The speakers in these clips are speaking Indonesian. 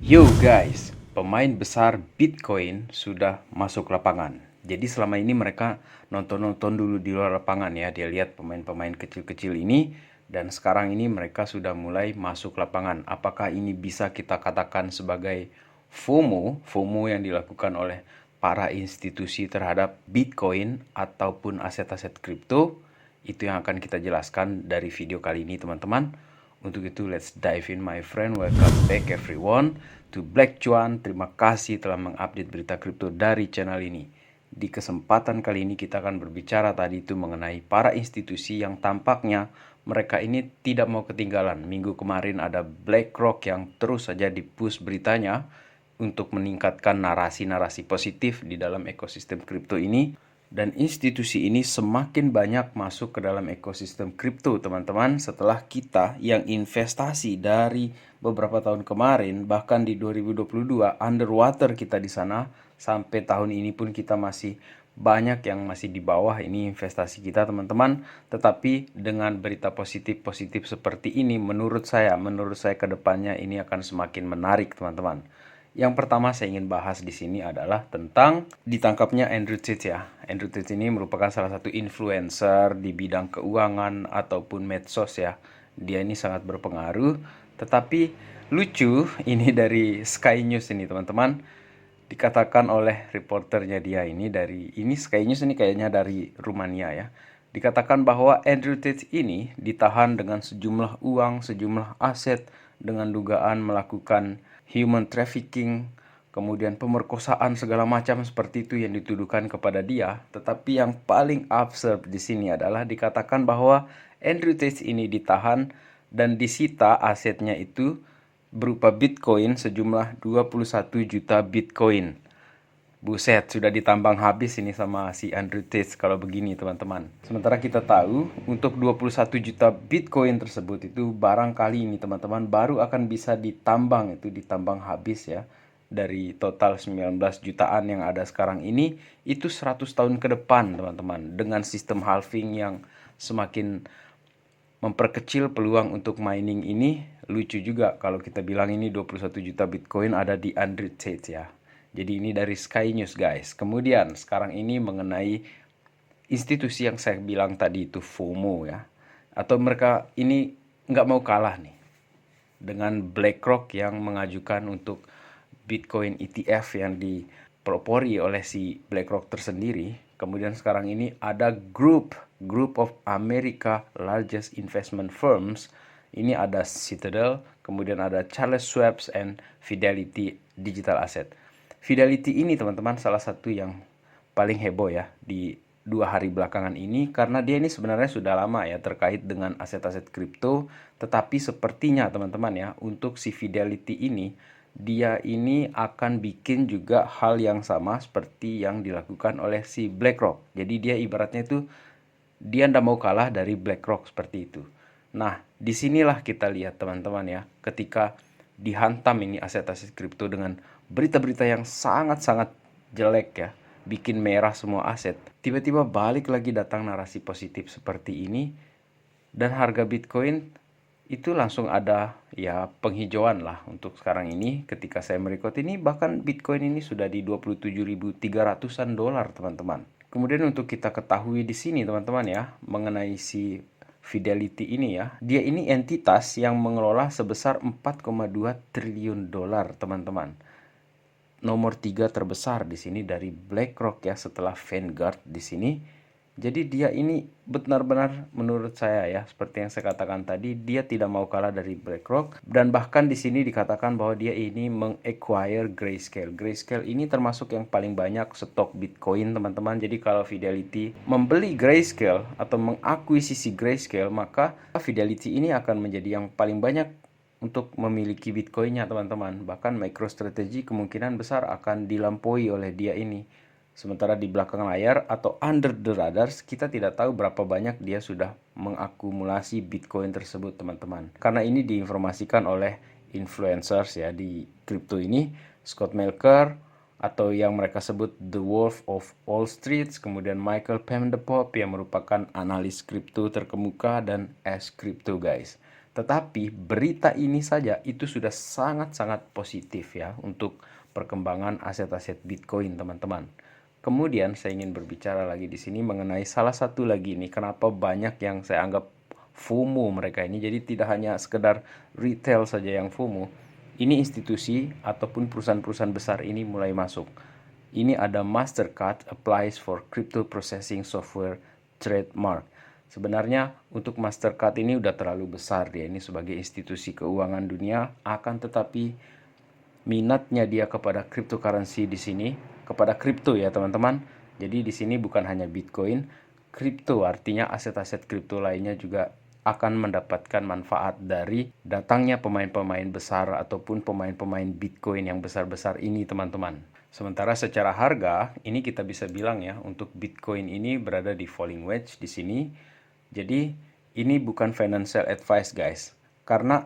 Yo guys, pemain besar Bitcoin sudah masuk lapangan. Jadi selama ini mereka nonton-nonton dulu di luar lapangan ya. Dia lihat pemain-pemain kecil-kecil ini dan sekarang ini mereka sudah mulai masuk lapangan. Apakah ini bisa kita katakan sebagai FOMO? FOMO yang dilakukan oleh para institusi terhadap Bitcoin ataupun aset-aset kripto? Itu yang akan kita jelaskan dari video kali ini teman-teman. Untuk itu, let's dive in my friend. Welcome back everyone to Black Cuan. Terima kasih telah mengupdate berita kripto dari channel ini. Di kesempatan kali ini kita akan berbicara tadi itu mengenai para institusi yang tampaknya mereka ini tidak mau ketinggalan. Minggu kemarin ada BlackRock yang terus saja di-push beritanya untuk meningkatkan narasi-narasi positif di dalam ekosistem kripto ini. Dan institusi ini semakin banyak masuk ke dalam ekosistem kripto teman-teman setelah kita yang investasi dari beberapa tahun kemarin bahkan di 2022 underwater kita di sana sampai tahun ini pun kita masih banyak yang masih di bawah ini investasi kita teman-teman. Tetapi dengan berita positif-positif seperti ini menurut saya ke depannya ini akan semakin menarik teman-teman. Yang pertama saya ingin bahas di sini adalah tentang ditangkapnya Andrew Tate ya. Andrew Tate ini merupakan salah satu influencer di bidang keuangan ataupun medsos ya. Dia ini sangat berpengaruh, tetapi lucu ini dari Sky News ini teman-teman. Dikatakan oleh reporternya dia ini Sky News ini kayaknya dari Rumania ya. Dikatakan bahwa Andrew Tate ini ditahan dengan sejumlah uang, sejumlah aset dengan dugaan melakukan human trafficking, kemudian pemerkosaan segala macam seperti itu yang dituduhkan kepada dia. Tetapi yang paling absurd di sini adalah dikatakan bahwa Andrew Tate ini ditahan dan disita asetnya itu berupa Bitcoin sejumlah 21 juta Bitcoin. Buset, sudah ditambang habis ini sama si Andrew Tate kalau begini teman-teman. Sementara kita tahu untuk 21 juta Bitcoin tersebut itu barangkali ini teman-teman baru akan bisa ditambang habis ya. Dari total 19 jutaan yang ada sekarang ini itu 100 tahun ke depan teman-teman. Dengan sistem halving yang semakin memperkecil peluang untuk mining ini. Lucu juga kalau kita bilang ini 21 juta Bitcoin ada di Andrew Tate ya. Jadi ini dari Sky News guys. Kemudian sekarang ini mengenai institusi yang saya bilang tadi itu FOMO ya. Atau mereka ini nggak mau kalah nih dengan BlackRock yang mengajukan untuk Bitcoin ETF yang dipropori oleh si BlackRock tersendiri. Kemudian sekarang ini ada Group of America Largest Investment Firms. Ini ada Citadel, kemudian ada Charles Schwab and Fidelity Digital Asset. Fidelity ini teman-teman salah satu yang paling heboh ya di 2 hari belakangan ini karena dia ini sebenarnya sudah lama ya terkait dengan aset-aset kripto, tetapi sepertinya teman-teman ya untuk si Fidelity ini dia ini akan bikin juga hal yang sama seperti yang dilakukan oleh si BlackRock. Jadi dia ibaratnya itu dia ndak mau kalah dari BlackRock seperti itu. Nah, disinilah kita lihat teman-teman ya, ketika dihantam ini aset-aset kripto dengan berita-berita yang sangat-sangat jelek ya, bikin merah semua aset. Tiba-tiba balik lagi datang narasi positif seperti ini dan harga Bitcoin itu langsung ada ya penghijauan lah untuk sekarang ini. Ketika saya merecord ini bahkan Bitcoin ini sudah di 27.300-an dolar teman-teman. Kemudian untuk kita ketahui di sini teman-teman ya mengenai si Fidelity ini ya, dia ini entitas yang mengelola sebesar 4,2 triliun dolar teman-teman. Nomor 3 terbesar di sini dari BlackRock ya setelah Vanguard di sini. Jadi dia ini benar-benar menurut saya ya seperti yang saya katakan tadi dia tidak mau kalah dari BlackRock dan bahkan di sini dikatakan bahwa dia ini meng-acquire Grayscale. Grayscale ini termasuk yang paling banyak stok Bitcoin teman-teman. Jadi kalau Fidelity membeli Grayscale atau mengakuisisi Grayscale maka Fidelity ini akan menjadi yang paling banyak untuk memiliki Bitcoinnya teman-teman. Bahkan MicroStrategy kemungkinan besar akan dilampaui oleh dia ini. Sementara di belakang layar atau under the radars kita tidak tahu berapa banyak dia sudah mengakumulasi Bitcoin tersebut teman-teman. Karena ini diinformasikan oleh influencers ya di kripto ini, Scott Melker atau yang mereka sebut The Wolf of Wall Street, kemudian Michael Pemdepop yang merupakan analis kripto terkemuka dan Ask Crypto guys. Tetapi berita ini saja itu sudah sangat-sangat positif ya untuk perkembangan aset-aset Bitcoin, teman-teman. Kemudian saya ingin berbicara lagi di sini mengenai salah satu lagi nih, kenapa banyak yang saya anggap FOMO mereka ini. Jadi tidak hanya sekedar retail saja yang FOMO. Ini institusi ataupun perusahaan-perusahaan besar ini mulai masuk. Ini ada Mastercard applies for crypto processing software trademark. Sebenarnya untuk Mastercard ini udah terlalu besar dia ini sebagai institusi keuangan dunia, akan tetapi minatnya dia kepada cryptocurrency di sini, kepada kripto ya teman-teman. Jadi di sini bukan hanya Bitcoin, kripto artinya aset-aset kripto lainnya juga akan mendapatkan manfaat dari datangnya pemain-pemain besar ataupun pemain-pemain Bitcoin yang besar-besar ini, teman-teman. Sementara secara harga, ini kita bisa bilang ya, untuk Bitcoin ini berada di falling wedge di sini. Jadi, ini bukan financial advice, guys. Karena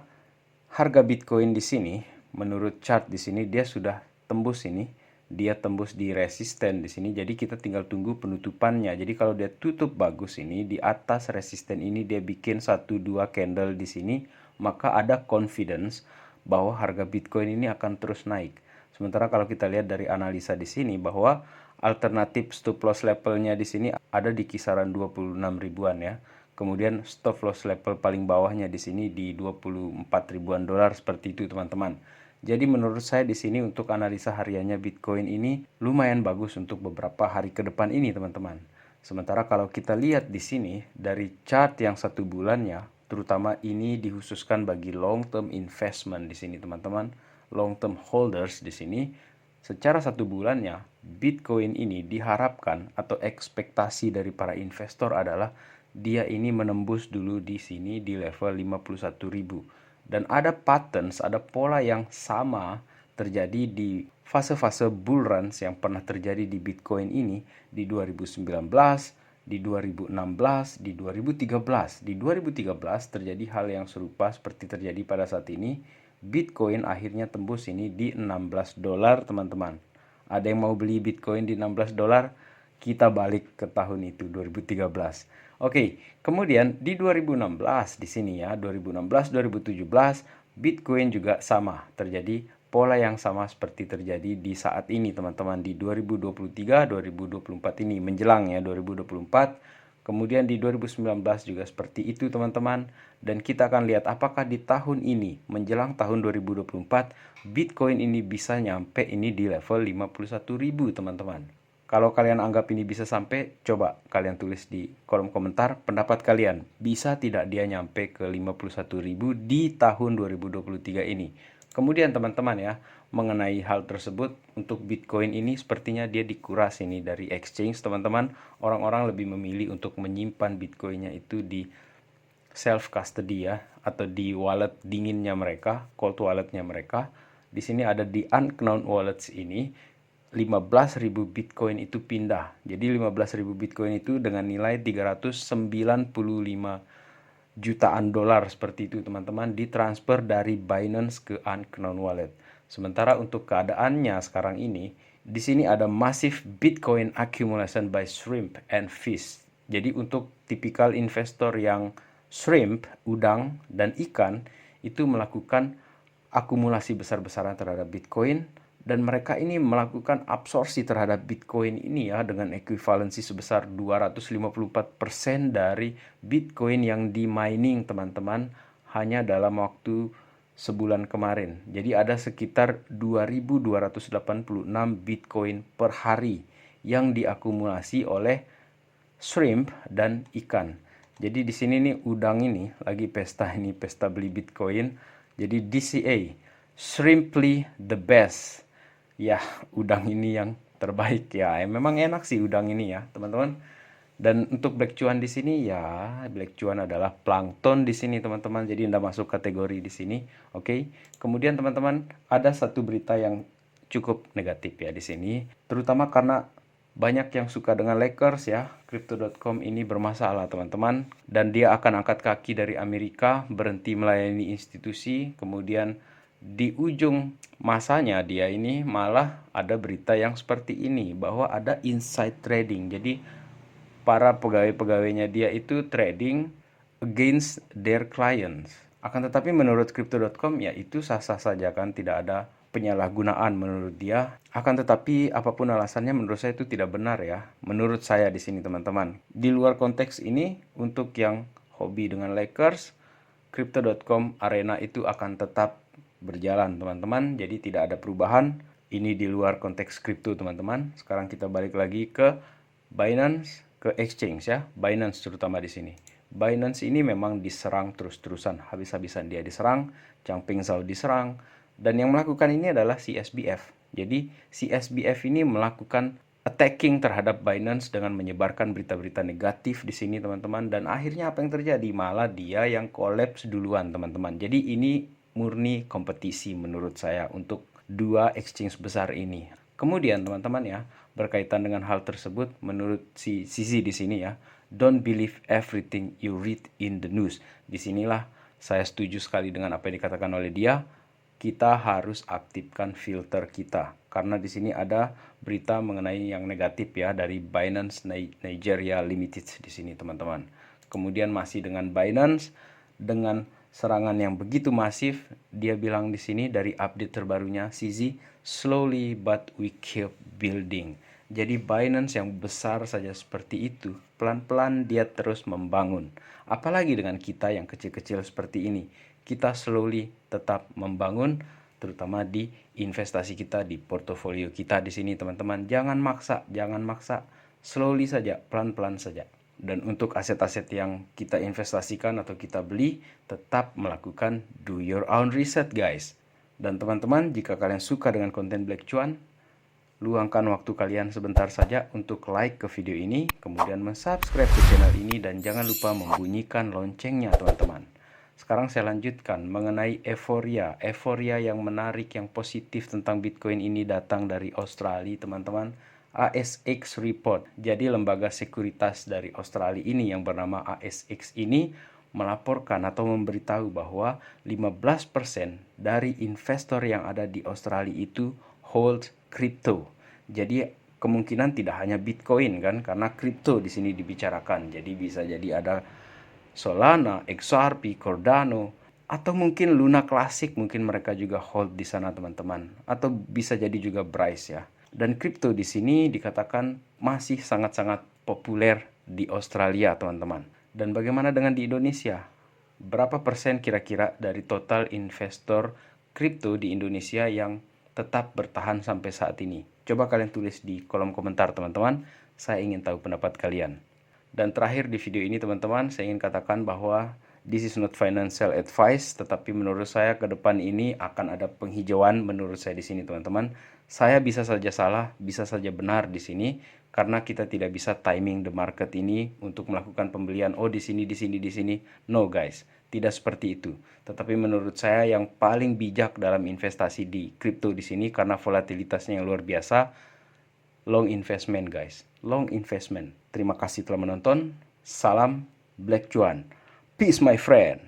harga Bitcoin di sini, menurut chart di sini dia sudah tembus ini. Dia tembus di resisten di sini. Jadi kita tinggal tunggu penutupannya. Jadi kalau dia tutup bagus ini di atas resisten ini, dia bikin 1-2 candle di sini, maka ada confidence bahwa harga Bitcoin ini akan terus naik. Sementara kalau kita lihat dari analisa di sini bahwa alternatif stop loss levelnya di sini ada di kisaran 26 ribuan ya. Kemudian stop loss level paling bawahnya di sini di 24 ribuan dolar seperti itu, teman-teman. Jadi menurut saya di sini untuk analisa hariannya Bitcoin ini lumayan bagus untuk beberapa hari ke depan ini, teman-teman. Sementara kalau kita lihat di sini dari chart yang 1 bulannya, terutama ini dikhususkan bagi long term investment di sini, teman-teman. Long term holders di sini, secara 1 bulannya Bitcoin ini diharapkan atau ekspektasi dari para investor adalah dia ini menembus dulu di sini di level 51.000. Dan ada patterns, ada pola yang sama terjadi di fase-fase bull runs yang pernah terjadi di Bitcoin ini di 2019, di 2016, di 2013. Di 2013 terjadi hal yang serupa seperti terjadi pada saat ini. Bitcoin akhirnya tembus ini di 16 dolar, teman-teman. Ada yang mau beli Bitcoin di 16 dolar? Kita balik ke tahun itu 2013. Oke, kemudian di 2016 di sini ya, 2016 2017 Bitcoin juga sama, terjadi pola yang sama seperti terjadi di saat ini, teman-teman, di 2023 2024 ini menjelang ya 2024. Kemudian di 2019 juga seperti itu, teman-teman. Dan kita akan lihat apakah di tahun ini, menjelang tahun 2024, Bitcoin ini bisa nyampe ini di level 51.000, teman-teman. Kalau kalian anggap ini bisa sampai, coba kalian tulis di kolom komentar pendapat kalian. Bisa tidak dia nyampe ke 51.000 di tahun 2023 ini? Kemudian teman-teman ya, mengenai hal tersebut untuk Bitcoin ini sepertinya dia dikuras ini dari exchange, teman-teman. Orang-orang lebih memilih untuk menyimpan Bitcoinnya itu di self custody ya, atau di wallet dinginnya mereka, cold walletnya mereka. Di sini ada di unknown wallets ini 15.000 Bitcoin itu pindah. Jadi 15.000 Bitcoin itu dengan nilai 395 jutaan dolar seperti itu, teman-teman, ditransfer dari Binance ke unknown wallet. Sementara untuk keadaannya sekarang ini, di sini ada massive Bitcoin accumulation by shrimp and fish. Jadi untuk tipikal investor yang shrimp, udang, dan ikan itu melakukan akumulasi besar-besaran terhadap Bitcoin, dan mereka ini melakukan absorpsi terhadap Bitcoin ini ya dengan ekuivalensi sebesar 254% dari Bitcoin yang di mining, teman-teman, hanya dalam waktu sebulan kemarin. Jadi ada sekitar 2.286 Bitcoin per hari yang diakumulasi oleh shrimp dan ikan. Jadi di sini nih udang ini lagi pesta beli Bitcoin. Jadi DCA, Shrimply the best. Ya, udang ini yang terbaik ya. Memang enak sih udang ini ya, teman-teman. Dan untuk black cuan di sini ya, black cuan adalah plankton di sini, teman-teman. Jadi Anda masuk kategori di sini. Oke. Kemudian teman-teman, ada satu berita yang cukup negatif ya di sini, terutama karena banyak yang suka dengan Lakers ya. Crypto.com ini bermasalah, teman-teman, dan dia akan angkat kaki dari Amerika, berhenti melayani institusi. Kemudian di ujung masanya dia ini malah ada berita yang seperti ini, bahwa ada inside trading. Jadi para pegawai-pegawainya dia itu trading against their clients. Akan tetapi menurut Crypto.com ya itu sah-sah saja kan, tidak ada penyalahgunaan menurut dia. Akan tetapi apapun alasannya menurut saya itu tidak benar ya. Menurut saya di sini teman-teman. Di luar konteks ini untuk yang hobi dengan Lakers, Crypto.com Arena itu akan tetap berjalan teman-teman. Jadi tidak ada perubahan. Ini di luar konteks kripto teman-teman. Sekarang kita balik lagi ke Binance, ke exchange ya. Binance terutama di sini. Binance ini memang diserang terus-terusan, habis-habisan dia diserang, Changpeng Zhao diserang, dan yang melakukan ini adalah CSBF. Jadi CSBF ini melakukan attacking terhadap Binance dengan menyebarkan berita-berita negatif di sini teman-teman, dan akhirnya apa yang terjadi? Malah dia yang collapse duluan teman-teman. Jadi ini murni kompetisi menurut saya untuk dua exchange besar ini. Kemudian teman-teman ya, berkaitan dengan hal tersebut menurut si Sisi di sini ya, don't believe everything you read in the news. Disinilah saya setuju sekali dengan apa yang dikatakan oleh dia. Kita harus aktifkan filter kita karena di sini ada berita mengenai yang negatif ya dari Binance Nigeria Limited di sini teman-teman. Kemudian masih dengan Binance dengan serangan yang begitu masif, dia bilang di sini dari update terbarunya CZ, slowly but we keep building. Jadi Binance yang besar saja seperti itu, pelan-pelan dia terus membangun. Apalagi dengan kita yang kecil-kecil seperti ini. Kita slowly tetap membangun, terutama di investasi kita, di portofolio kita di sini teman-teman. Jangan maksa. Slowly saja, pelan-pelan saja. Dan untuk aset-aset yang kita investasikan atau kita beli, tetap melakukan do your own research guys. Dan teman-teman, jika kalian suka dengan konten Black Cuan, luangkan waktu kalian sebentar saja untuk like ke video ini, kemudian subscribe ke channel ini, dan jangan lupa membunyikan loncengnya teman-teman. Sekarang saya lanjutkan mengenai euforia yang menarik, yang positif tentang Bitcoin ini datang dari Australia teman-teman. ASX Report, jadi lembaga sekuritas dari Australia ini yang bernama ASX ini melaporkan atau memberitahu bahwa 15% dari investor yang ada di Australia itu hold crypto. Jadi kemungkinan tidak hanya Bitcoin kan, karena crypto di sini dibicarakan. Jadi bisa jadi ada Solana, XRP, Cardano, atau mungkin Luna Classic, mungkin mereka juga hold di sana teman-teman. Atau bisa jadi juga Bryce ya. Dan crypto di sini dikatakan masih sangat-sangat populer di Australia teman-teman. Dan bagaimana dengan di Indonesia? Berapa persen kira-kira dari total investor kripto di Indonesia yang tetap bertahan sampai saat ini? Coba kalian tulis di kolom komentar teman-teman. Saya ingin tahu pendapat kalian. Dan terakhir di video ini teman-teman, saya ingin katakan bahwa this is not financial advice, tetapi menurut saya ke depan ini akan ada penghijauan menurut saya di sini teman-teman. Saya bisa saja salah, bisa saja benar di sini, karena kita tidak bisa timing the market ini untuk melakukan pembelian di sini. No guys, tidak seperti itu. Tetapi menurut saya yang paling bijak dalam investasi di kripto di sini, karena volatilitasnya yang luar biasa, long investment guys, long investment. Terima kasih telah menonton. Salam Black Cuan. Peace my friend.